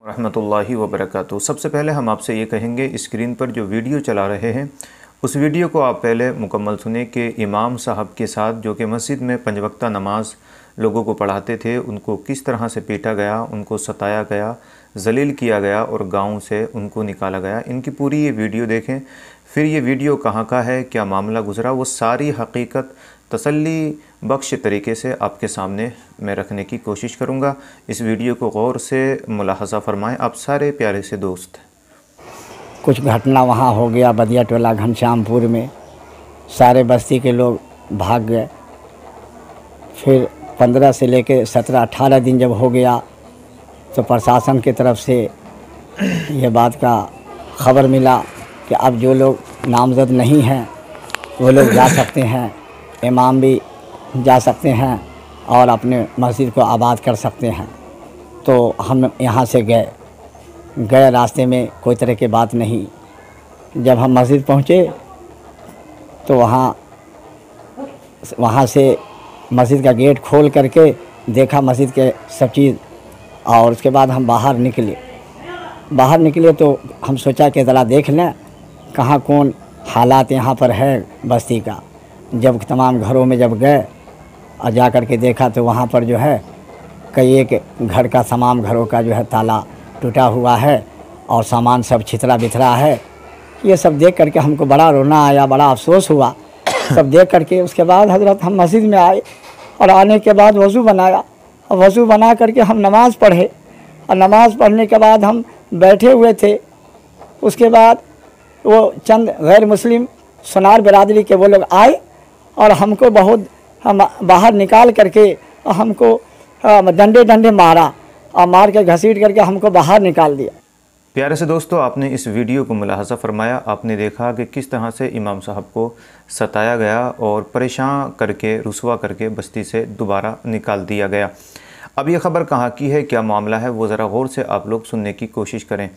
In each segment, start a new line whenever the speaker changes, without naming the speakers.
रहमतुल्लाहि व बरकातुहू। सबसे पहले हम आपसे ये कहेंगे, स्क्रीन पर जो वीडियो चला रहे हैं उस वीडियो को आप पहले मुकम्मल सुने कि इमाम साहब के साथ जो कि मस्जिद में 5 वक्ता नमाज लोगों को पढ़ाते थे, उनको किस तरह से पीटा गया, उनको सताया गया, जलील किया गया और गांव से उनको निकाला गया। इनकी पूरी ये वीडियो देखें। फिर ये वीडियो कहाँ का है, क्या मामला गुज़रा, वो सारी हकीकत तसल्ली बख्श तरीके से आपके सामने मैं रखने की कोशिश करूँगा। इस वीडियो को गौर से मुलाहज़ा फ़रमाएँ आप सारे प्यारे से दोस्त।
कुछ घटना वहाँ हो गया बदिया टोला घनश्यामपुर में, सारे बस्ती के लोग भाग गए। फिर 15 से लेकर 17-18 दिन जब हो गया तो प्रशासन की तरफ से ये बात का ख़बर मिला कि अब जो लोग नामज़द नहीं हैं वो लोग जा सकते हैं, इमाम भी जा सकते हैं और अपने मस्जिद को आबाद कर सकते हैं। तो हम यहाँ से गए रास्ते में कोई तरह की बात नहीं। जब हम मस्जिद पहुँचे तो वहाँ से मस्जिद का गेट खोल करके देखा मस्जिद के सब चीज़, और उसके बाद हम बाहर निकले तो हम सोचा कि ज़रा देख लें कहाँ कौन हालात यहाँ पर है बस्ती का। जब तमाम घरों में जब गए और जा कर के देखा तो वहाँ पर जो है कई एक घर का तमाम घरों का जो है ताला टूटा हुआ है और सामान सब छितरा बिथरा है। ये सब देख करके हमको बड़ा रोना आया, बड़ा अफसोस हुआ। सब देख करके उसके बाद हज़रत हम मस्जिद में आए और आने के बाद वज़ू बनाया और वज़ू बना करके हम नमाज़ पढ़े और नमाज़ पढ़ने के बाद हम बैठे हुए थे। उसके बाद वो चंद गैर मुस्लिम सुनार बिरादरी के वो लोग आए और हमको बहुत हम बाहर निकाल करके हमको डंडे मारा और मार के घसीट करके हमको बाहर निकाल दिया।
प्यारे से दोस्तों, आपने इस वीडियो को मुलाहज़ा फ़रमाया। आपने देखा कि किस तरह से इमाम साहब को सताया गया और परेशान करके रुसवा करके बस्ती से दोबारा निकाल दिया गया। अब ये ख़बर कहाँ की है, क्या मामला है, वो ज़रा गौर से आप लोग सुनने की कोशिश करें।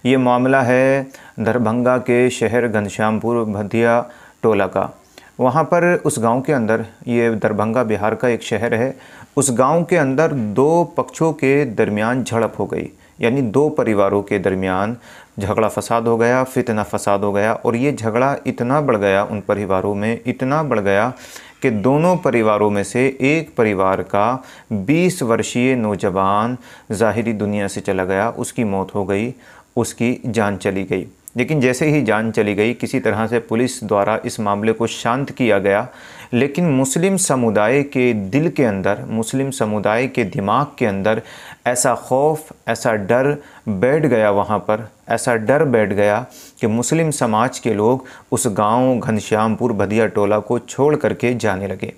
ये मामला है दरभंगा के शहर घनश्यामपुर बदिया टोला का। वहाँ पर उस गांव के अंदर, ये दरभंगा बिहार का एक शहर है, उस गांव के अंदर 2 पक्षों के दरमियान झड़प हो गई, यानी 2 परिवारों के दरमियान झगड़ा फसाद हो गया, फितना फसाद हो गया। और ये झगड़ा इतना बढ़ गया उन परिवारों में, इतना बढ़ गया कि दोनों परिवारों में से एक परिवार का 20 वर्षीय नौजवान ज़ाहिरी दुनिया से चला गया, उसकी मौत हो गई, उसकी जान चली गई। लेकिन जैसे ही जान चली गई, किसी तरह से पुलिस द्वारा इस मामले को शांत किया गया। लेकिन मुस्लिम समुदाय के दिल के अंदर, मुस्लिम समुदाय के दिमाग के अंदर ऐसा खौफ, ऐसा डर बैठ गया, वहाँ पर ऐसा डर बैठ गया कि मुस्लिम समाज के लोग उस गांव घनश्यामपुर बदिया टोला को छोड़ करके जाने लगे।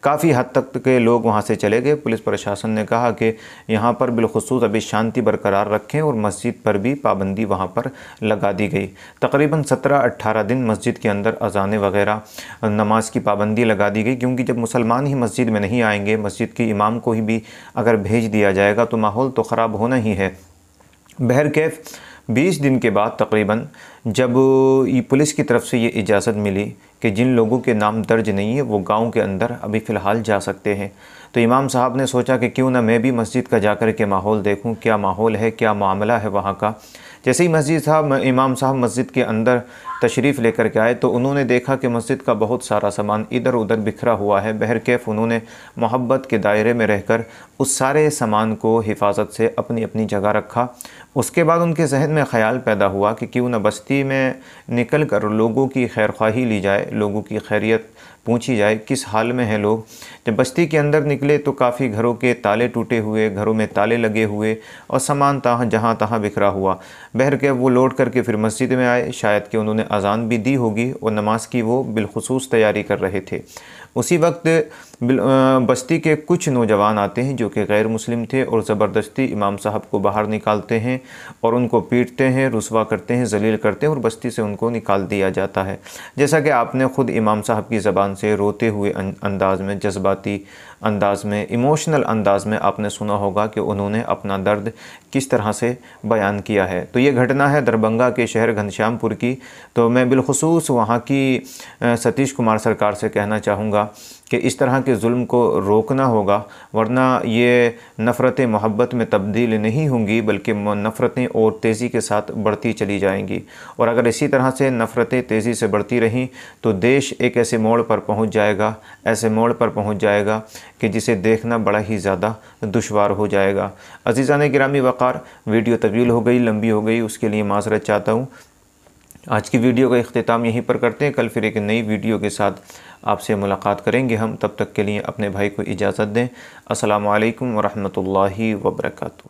काफ़ी हद तक के लोग वहाँ से चले गए। पुलिस प्रशासन ने कहा कि यहाँ पर बिलखुसूस अभी शांति बरकरार रखें और मस्जिद पर भी पाबंदी वहाँ पर लगा दी गई। तकरीबन 17-18 दिन मस्जिद के अंदर अज़ानें वगैरह, नमाज की पाबंदी लगा दी गई, क्योंकि जब मुसलमान ही मस्जिद में नहीं आएंगे, मस्जिद के इमाम को ही भी अगर भेज दिया जाएगा तो माहौल तो ख़राब होना ही है। बहरकैफ 20 दिन के बाद तकरीबन जब ये पुलिस की तरफ से ये इजाज़त मिली कि जिन लोगों के नाम दर्ज नहीं है वो गांव के अंदर अभी फ़िलहाल जा सकते हैं, तो इमाम साहब ने सोचा कि क्यों ना मैं भी मस्जिद का जाकर के माहौल देखूं, क्या माहौल है, क्या मामला है वहाँ का। जैसे ही इमाम साहब मस्जिद के अंदर तशरीफ़ लेकर के आए तो उन्होंने देखा कि मस्जिद का बहुत सारा सामान इधर उधर बिखरा हुआ है। बहरकैफ उन्होंने मोहब्बत के दायरे में रहकर उस सारे सामान को हिफाजत से अपनी अपनी जगह रखा। उसके बाद उनके जहन में ख़याल पैदा हुआ कि क्यों न बस्ती में निकल कर लोगों की खैरख्वाही ली जाए, लोगों की खैरियत पूछी जाए, किस हाल में हैं लोग। जब बस्ती के अंदर निकले तो काफ़ी घरों के ताले टूटे हुए, घरों में ताले लगे हुए और सामान जहाँ तहाँ बिखरा हुआ। बहरकैफ वो लौट करके फिर मस्जिद में आए। शायद कि उन्होंने अज़ान भी दी होगी और नमाज की वो बिलखुसूस तैयारी कर रहे थे। उसी वक्त बस्ती के कुछ नौजवान आते हैं जो कि गैर मुस्लिम थे और ज़बरदस्ती इमाम साहब को बाहर निकालते हैं और उनको पीटते हैं, रुसवा करते हैं, जलील करते हैं और बस्ती से उनको निकाल दिया जाता है। जैसा कि आपने ख़ुद इमाम साहब की ज़बान से रोते हुए अंदाज़ में, जज्बाती अंदाज़ में, इमोशनल अंदाज़ में आपने सुना होगा कि उन्होंने अपना दर्द किस तरह से बयान किया है। तो ये घटना है दरभंगा के शहर घनश्यामपुर की। तो मैं बिलखुसूस वहाँ की सतीश कुमार सरकार से कहना चाहूँगा कि कि इस तरह के जुल्म को रोकना होगा, वरना ये नफ़रतें मोहब्बत में तब्दील नहीं होंगी बल्कि नफ़रतें और तेज़ी के साथ बढ़ती चली जाएंगी। और अगर इसी तरह से नफ़रतें तेज़ी से बढ़ती रहीं तो देश एक ऐसे मोड़ पर पहुंच जाएगा, ऐसे मोड़ पर पहुंच जाएगा कि जिसे देखना बड़ा ही ज़्यादा दुश्वार हो जाएगा। अज़ीज़ान गिरामी वक़ार, वीडियो तवील हो गई, लंबी हो गई, उसके लिए माज़रत चाहता हूँ। आज की वीडियो का इख्तिताम यहीं पर करते हैं। कल फिर एक नई वीडियो के साथ आपसे मुलाकात करेंगे हम। तब तक के लिए अपने भाई को इजाज़त दें। अस्सलामु अलैकुम वरहमतुल्लाहि वबरकातुहू।